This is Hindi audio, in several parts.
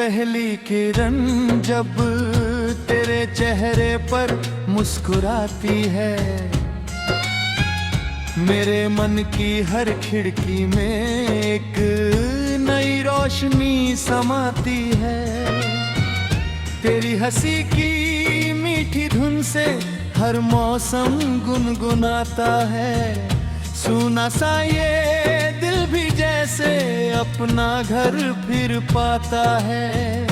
पहली किरण जब तेरे चेहरे पर मुस्कुराती है, मेरे मन की हर खिड़की में एक नई रोशनी समाती है। तेरी हंसी की मीठी धुन से हर मौसम गुनगुनाता है। सुना सा ये दिल भी जैसे अपना घर फिर पाता है।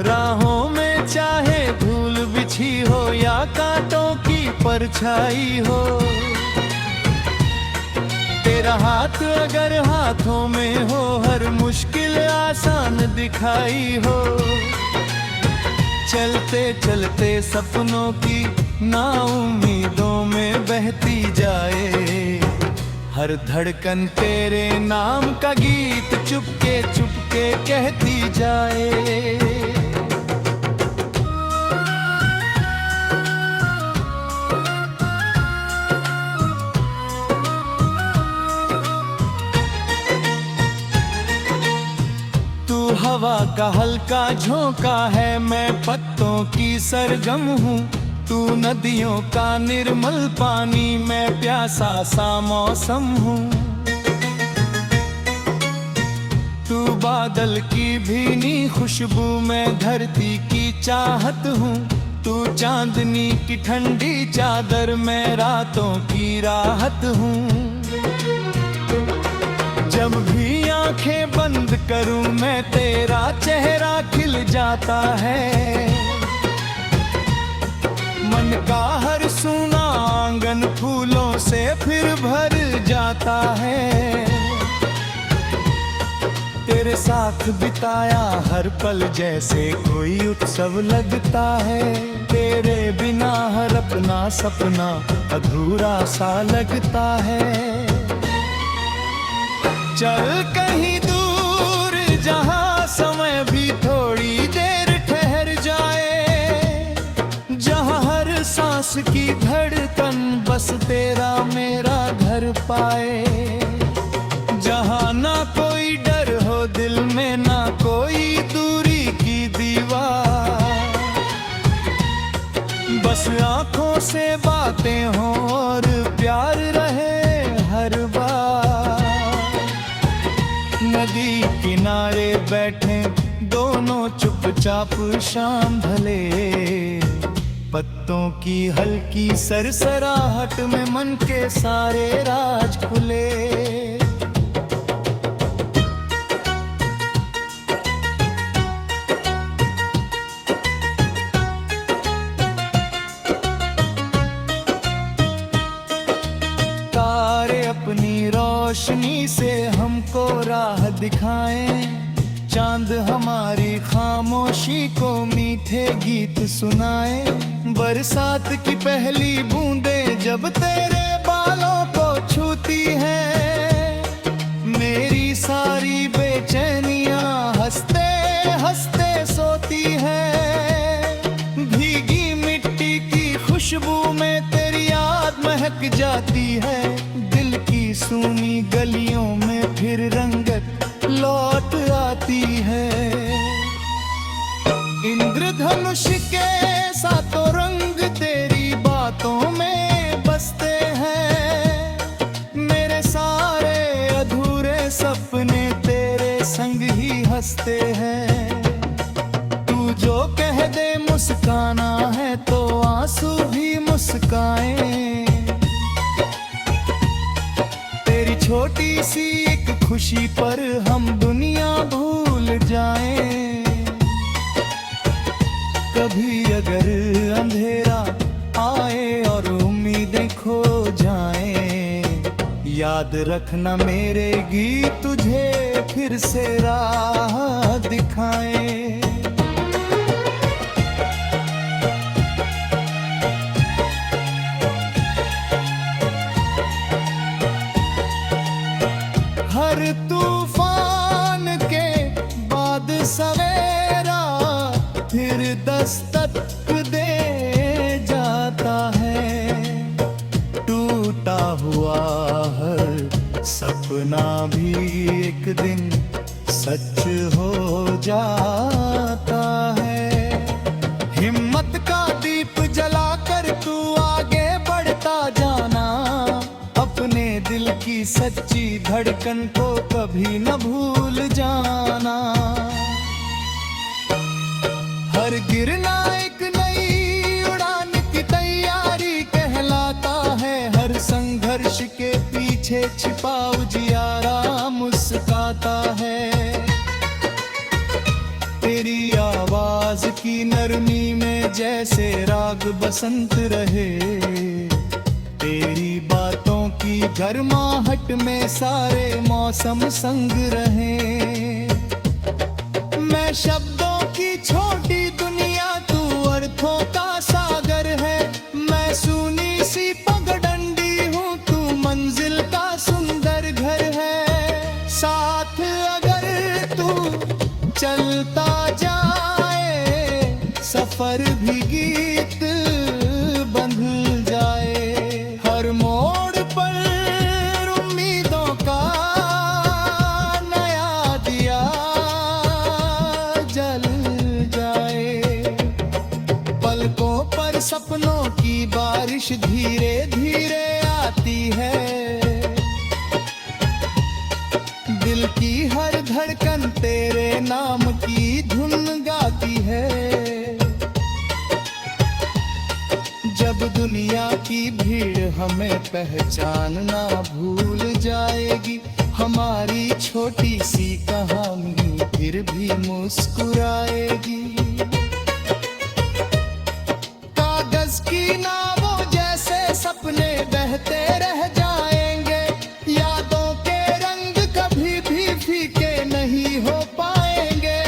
राहों में चाहे धूल बिछी हो या कांटों की परछाई हो, तेरा हाथ अगर हाथों में हो हर मुश्किल आसान दिखाई हो। चलते चलते सपनों की नाउम्मीदों में बहती जाए, हर धड़कन तेरे नाम का गीत चुपके चुपके कहती जाए। हवा का हल्का झोंका है, मैं पत्तों की सरगम हूँ। तू नदियों का निर्मल पानी, मैं प्यासा सा मौसम हूँ। तू बादल की भीनी खुशबू, मैं धरती की चाहत हूँ। तू चांदनी की ठंडी चादर, मैं रातों की राहत हूँ। जब भी आंखें बंद करूं मैं तेरा चेहरा खिल जाता है। मन का हर सूना आंगन फूलों से फिर भर जाता है। तेरे साथ बिताया हर पल जैसे कोई उत्सव लगता है। तेरे बिना हर अपना सपना अधूरा सा लगता है। चल कहीं दूर जहां समय भी थोड़ी देर ठहर जाए, जहां हर सांस की धड़कन बस तेरा मेरा घर पाए। जहां ना कोई डर हो दिल में, ना कोई दूरी की दीवार, बस आंखों से बातें हों और प्यार रहे हर बार। नदी किनारे बैठे दोनों चुपचाप शाम ढले, पत्तों की हल्की सरसराहट में मन के सारे राज खुले। तारे अपनी रोशनी से हमको राह दिखाएं, चांद हमारी खामोशी को मीठे गीत सुनाएं। बरसात की पहली बूंदें जब तेरे बालों को छूती हैं, मेरी सारी बेचैनियां हंसते हंसते सोती हैं। भीगी मिट्टी की खुशबू में तेरी याद महक जाती है। दिल की सूनी गलियों में फिर रंगत लौट आती है। इंद्रधनुष के सातों रंग तेरी बातों में बसते हैं। मेरे सारे अधूरे सपने तेरे संग ही हंसते हैं। तू जो कह दे मुस्काना है तो आंसू भी मुस्काएं। तेरी छोटी सी एक खुशी पर हम दुनिया भूल जाएं। कभी अगर अंधेरा आए और उम्मीदें खो जाएं, याद रखना मेरे गीत तुझे फिर से राह दिखाएं। हर तूफान के बाद सवेरा फिर दस्तक दे जाता है। टूटा हुआ हर सपना भी एक दिन सच हो जा धड़कन को कभी न भूल जाना। हर गिरना एक नई उड़ान की तैयारी कहलाता है। हर संघर्ष के पीछे छिपा उजियारा मुस्काता है। तेरी आवाज की नरमी में जैसे राग बसंत रहे। तेरी बातों की गर्माहट में सारे मौसम संग रहे। मैं शब्दों की छोटी दुनिया, तू अर्थों का सागर है। मैं सूनी सी पगडंडी हूँ, तू मंजिल का सुंदर घर है। साथ अगर तू चलता जाए, सफर भी गीत बंध जाए। हर मोड़ पर उम्मीदों का नया दिया जल जाए। पलकों पर सपनों की बारिश धीरे धीरे आती है। दिल की हर धड़कन तेरे नाम की धुन गाती है। जब दुनिया की भीड़ हमें पहचानना भूल जाएगी, हमारी छोटी सी कहानी फिर भी मुस्कुराएगी। कागज की नावों जैसे सपने बहते रह जाएंगे। यादों के रंग कभी भी फीके नहीं हो पाएंगे।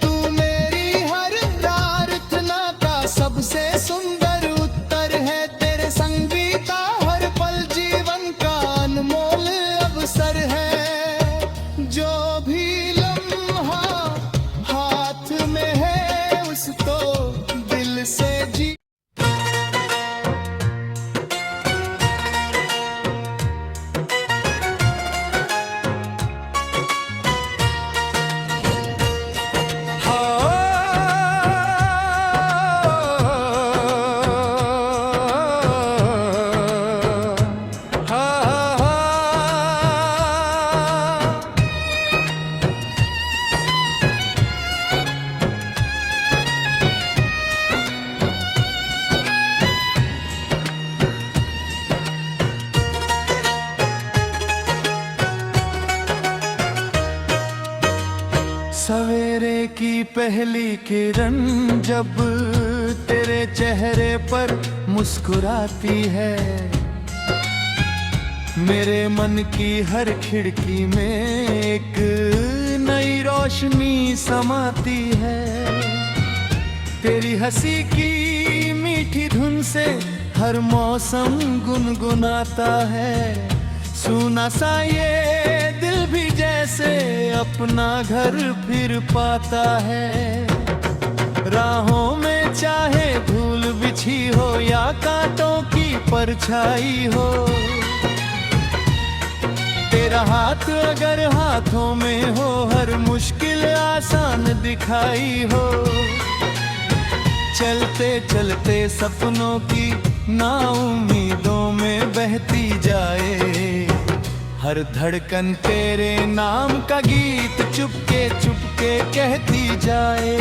तू मेरी हर प्रार्थना का सबसे सुंदर उत्तर है। तेरे संग बीता हर पल जीवन का अनमोल अवसर है। जो भी लम्हा हाथ में है, उसको दिल से जी। सवेरे की पहली किरण जब तेरे चेहरे पर मुस्कुराती है। मेरे मन की हर खिड़की में एक नई रोशनी समाती है। तेरी हंसी की मीठी धुन से हर मौसम गुनगुनाता है। सुना सा ये दिल भी जैसे अपना घर फिर पाता है। राहों में चाहे धूल बिछी हो या कांटों की परछाई हो, तेरा हाथ अगर हाथों में हो, हर मुश्किल आसान दिखाई हो। चलते चलते सपनों की नाव उम्मीदों में बहती जाए। हर धड़कन तेरे नाम का गीत चुपके चुपके कहती जाए।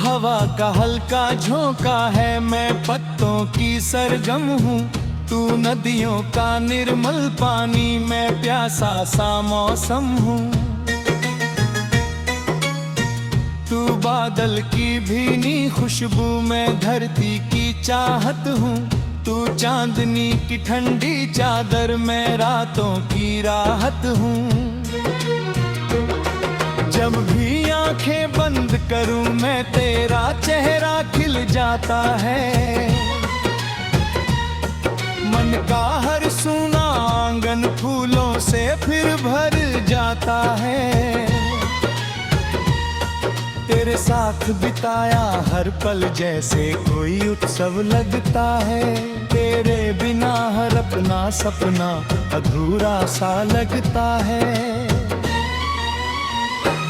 हवा का हल्का झोंका है, मैं पत्तों की सरगम हूँ। तू नदियों का निर्मल पानी, मैं प्यासा सा मौसम हूँ। तू बादल की भीनी खुशबू, मैं धरती की चाहत हूँ। तू चांदनी की ठंडी चादर, मैं रातों की राहत हूँ। जब भी आंखें बंद करूं मैं, तेरा चेहरा खिल जाता है। मन का हर सूना आंगन फूलों से फिर भर जाता है। तेरे साथ बिताया हर पल जैसे कोई उत्सव लगता है। तेरे बिना हर अपना सपना अधूरा सा लगता है।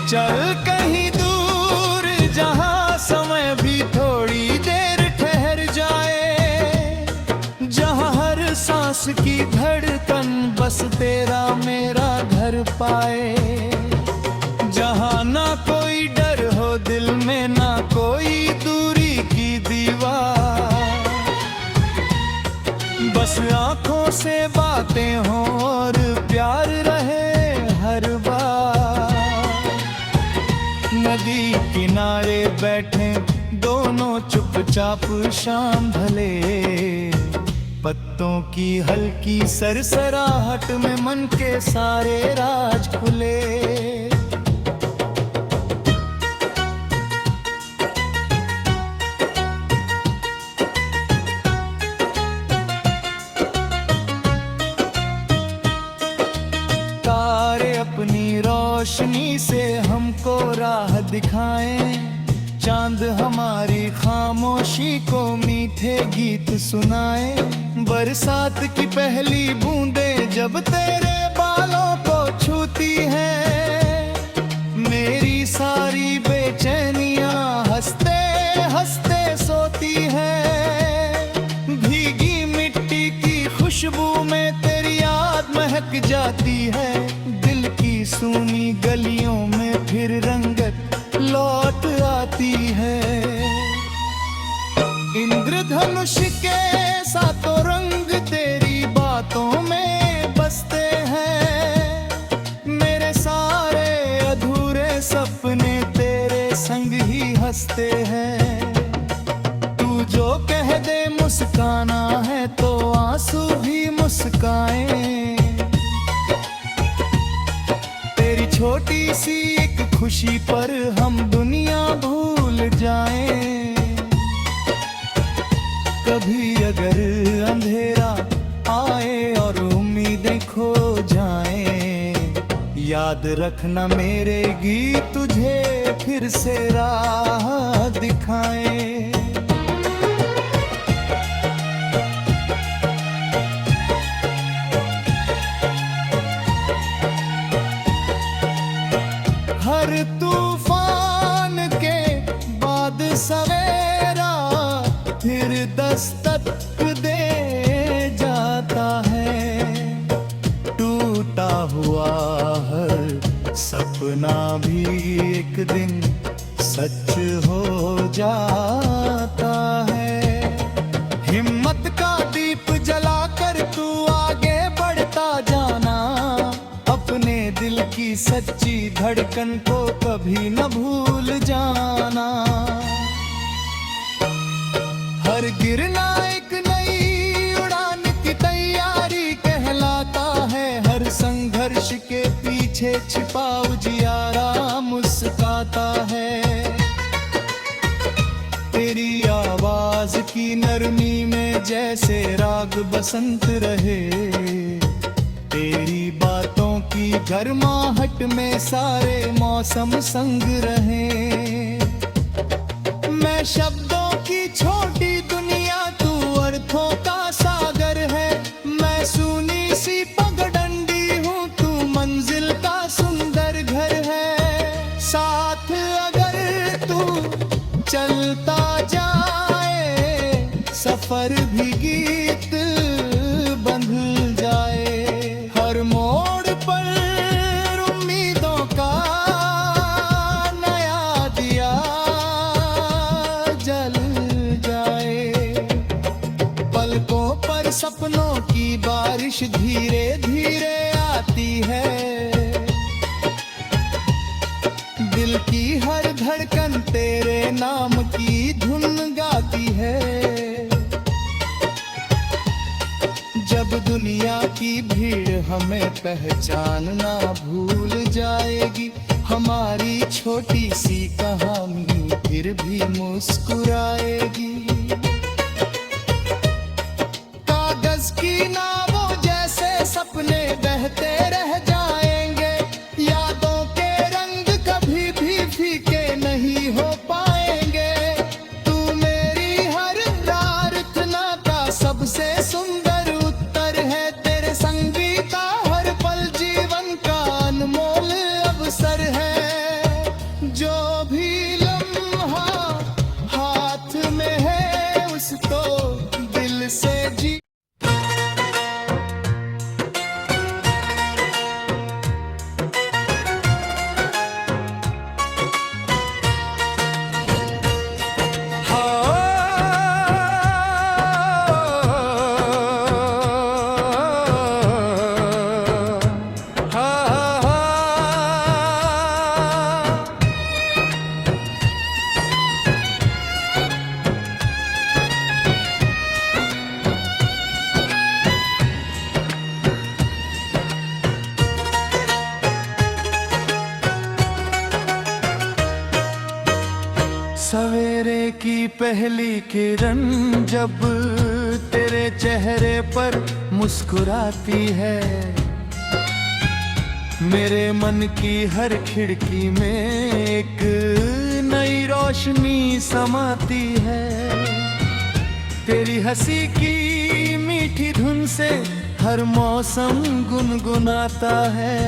चल कहीं दूर जहां समय भी थोड़ी देर ठहर जाए, जहां हर सांस की धड़कन बस तेरा मेरा घर पाए, जहां ना कोई डर हो दिल में, ना कोई दूरी की दीवार, बस आंखों से बातें हों और प्यार रहे हर बार। नदी किनारे बैठे दोनों चुपचाप शाम ढले, पत्तों की हल्की सरसराहट में मन के सारे राज खुले। तारे अपनी रोशनी से हमको राह दिखाएं, चांद हमारी खामोशी को मीठे गीत सुनाए, बरसात की पहली बूंदें जब तेरे बालों को छूती हैं, मेरी सारी बेचैनियां हंसते हंसते सोती हैं, भीगी मिट्टी की खुशबू में तेरी याद महक जाती है, दिल की सूनी गलियों में फिर रंगत लौट आती है। इंद्रधनुष के सातों रंग तेरी बातों में बसते हैं, मेरे सारे अधूरे सपने तेरे संग ही हंसते हैं। तू जो कह दे मुस्काना है तो आंसू भी मुस्काएं, तेरी छोटी सी एक खुशी पर हम दुनिया भूल जाएं। कभी अगर अंधेरा आए और उम्मीदें खो जाएं, याद रखना मेरे गीत तुझे फिर से राह दिखाएं। हर तूफान के बाद सवेरा फिर दस्तक दे जाता है, टूटा हुआ हर सपना भी एक दिन सच हो जाता है। हिम्मत का दीप जलाकर तू आगे बढ़ता जाना, अपने दिल की सच्ची धड़कन को कभी न भूल जाना। हर गिरना एक नई उड़ान की तैयारी कहलाता है, हर संघर्ष के पीछे छिपा उजियारा मुस्काता है। तेरी आवाज की नरमी में जैसे राग बसंत रहे, तेरी बातों की गर्माहट में सारे मौसम संग रहे। मैं शब्दों की छोटी दुनिया, तू अर्थों का सागर है, मैं सूनी सी पगडंडी हूँ, तू मंजिल का सुंदर घर है। साथ अगर तू चलता जाए, सफर भी गीत बंध जाए, हर मोड़ पर उम्मीदों का नया दिया जल जाए। पलकों पर सपनों की बारिश धीरे धीरे आती है, दिल की हर धड़कन तेरे नाम की धुन गाती है। जब दुनिया की भीड़ हमें पहचानना भूल जाएगी, हमारी छोटी सी कहानी फिर भी मुस्कुराएगी। कागज की नावों जैसे सपने बहते रह जाएंगे, यादों के रंग कभी भी फीके नहीं हो पाएंगे। तू मेरी हर प्रार्थना का सबसे सुंदर उत्तर है, तेरे संगीत का हर पल जीवन का अनमोल अवसर है। की पहली किरण जब तेरे चेहरे पर मुस्कुराती है, मेरे मन की हर खिड़की में एक नई रोशनी समाती है। तेरी हंसी की मीठी धुन से हर मौसम गुनगुनाता है।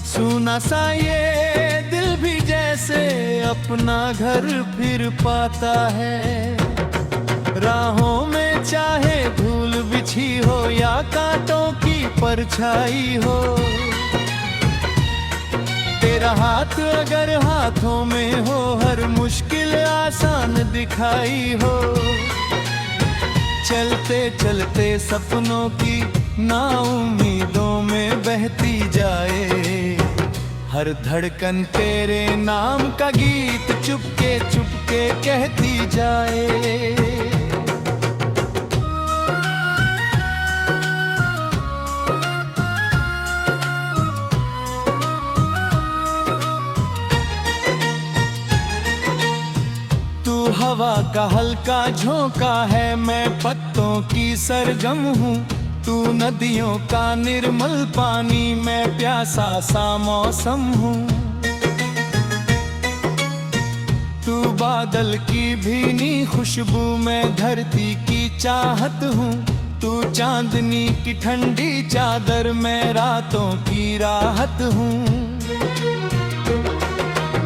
सुना सा ये दिल भी जैसे अपना घर फिर पाता है। राहों में चाहे धूल बिछी हो या कांटों की परछाई हो, तेरा हाथ अगर हाथों में हो हर मुश्किल आसान दिखाई हो। चलते चलते सपनों की नाउम्मीदों में बहती जाए, हर धड़कन तेरे नाम का गीत चुपके चुपके कहती जाए। हवा का हल्का झोंका है, मैं पत्तों की सरगम हूँ। तू नदियों का निर्मल पानी, मैं प्यासा सा मौसम हूँ। तू बादल की भीनी खुशबू, मैं धरती की चाहत हूँ। तू चांदनी की ठंडी चादर, मैं रातों की राहत हूँ।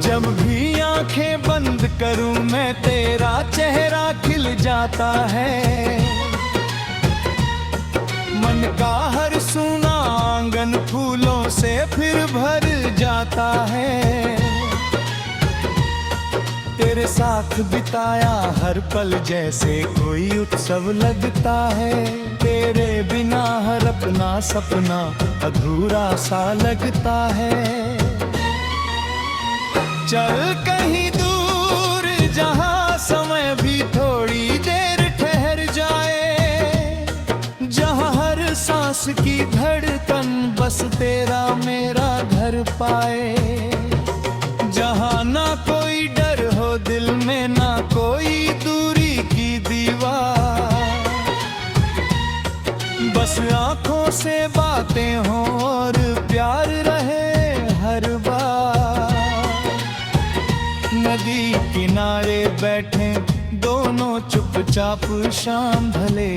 जब भी आंखें बंद करूं मैं तेरा चेहरा खिल जाता है। मन का हर सूना आंगन फूलों से फिर भर जाता है। तेरे साथ बिताया हर पल जैसे कोई उत्सव लगता है। तेरे बिना हर अपना सपना अधूरा सा लगता है। चल कहीं दूर जहां समय भी थोड़ी देर ठहर जाए, जहां हर सांस की धड़कन बस तेरा मेरा घर पाए। जहां ना कोई डर हो दिल में, ना कोई दूरी की दीवार, बस आंखों से बातें हों और प्यार रहे हर बार। नदी किनारे बैठे दोनों चुपचाप शाम ढले,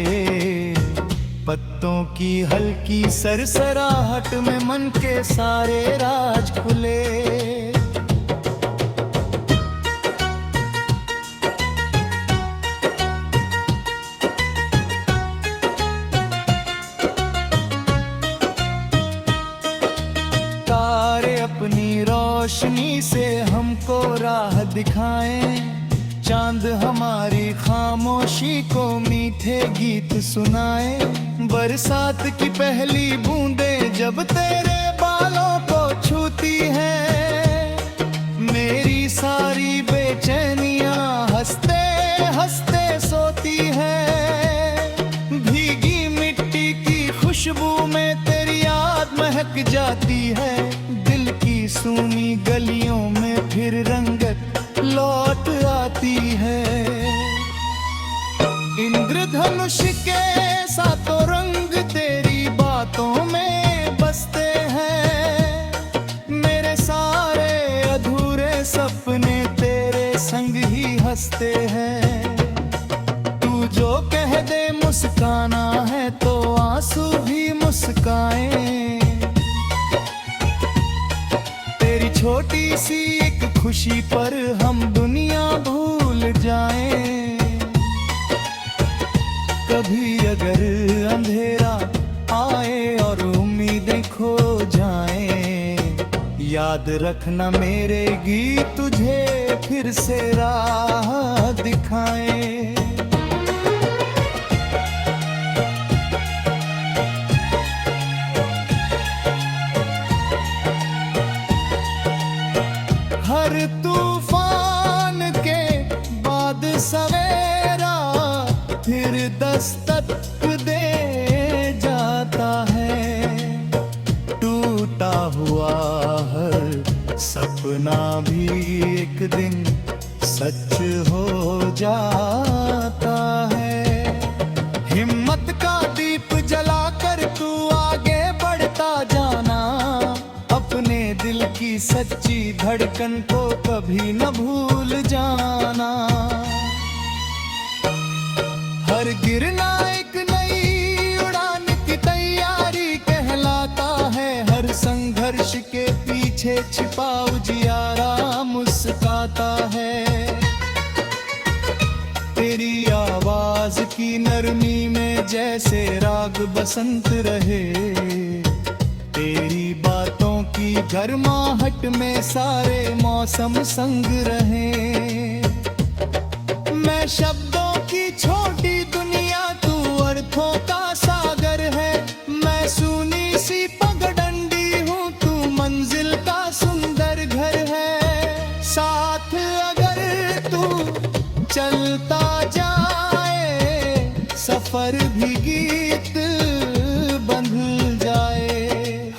पत्तों की हल्की सरसराहट में मन के सारे राज खुले। तारे अपनी रोशनी से हमको राह दिखाएं, चांद हमारी खामोशी को मीठे गीत सुनाएं। बरसात की पहली बूंदें जब तेरे बालों को छूती हैं, मेरी सारी बेचैनियां हंसते हंसते सोती हैं। भीगी मिट्टी की खुशबू में तेरी याद महक जाती है। दिल की सूनी गलियों में फिर रंगत लौट आती है। इंद्रधनुष के सातों रंग तेरी बातों में बसते हैं। मेरे सारे अधूरे सपने तेरे संग ही हंसते हैं। तू जो कह दे मुस्काना है तो आंसू भी मुस्काएं। तेरी छोटी सी एक खुशी पर हम दुनिया भूल जाएं। कभी अगर अंधेरा आए और उम्मीदें खो जाएं, याद रखना मेरे गीत तुझे फिर से राह दिखाएं। हर तूफान के बाद सवेरा फिर दस्तक दे जाता है। टूटा हुआ हर सपना भी एक दिन सच हो जा धड़कन को कभी न भूल जाना। हर गिरना एक नई उड़ान की तैयारी कहलाता है। हर संघर्ष के पीछे छिपा उजियारा मुस्काता है। तेरी आवाज की नरमी में जैसे राग बसंत रहे। तेरी बातों की गर्माहट में सारे मौसम संग रहे। मैं शब्दों की छोटी दुनिया, तू अर्थों का सागर है। मैं सूनी सी पगडंडी हूँ, तू मंजिल का सुंदर घर है। साथ अगर तू चलता जाए, सफर भी गीत बंध जाए।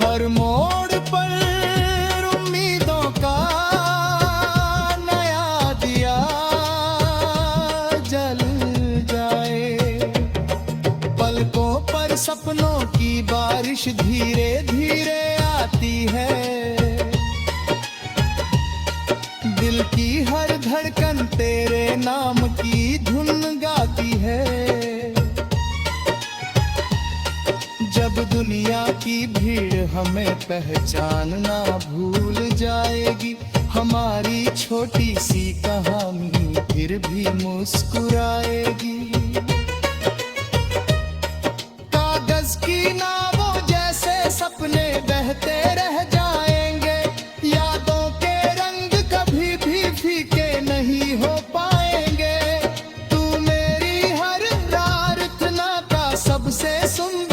हर मोड़ पर उम्मीदों का नया दिया जल जाए। पलकों पर सपनों की बारिश धीरे धीरे आती है। दिल की हर धड़कन तेरे नाम की धुन गाती है। जब दुनिया की भीड़ हमें पहचानना भूल जाएगी, हमारी छोटी सी कहानी फिर भी मुस्कुराएगी। कागज की नावों जैसे सपने बहते रह जाएंगे। यादों के रंग कभी भी फीके नहीं हो पाएंगे। तू मेरी हर प्रार्थना का सबसे सुंदर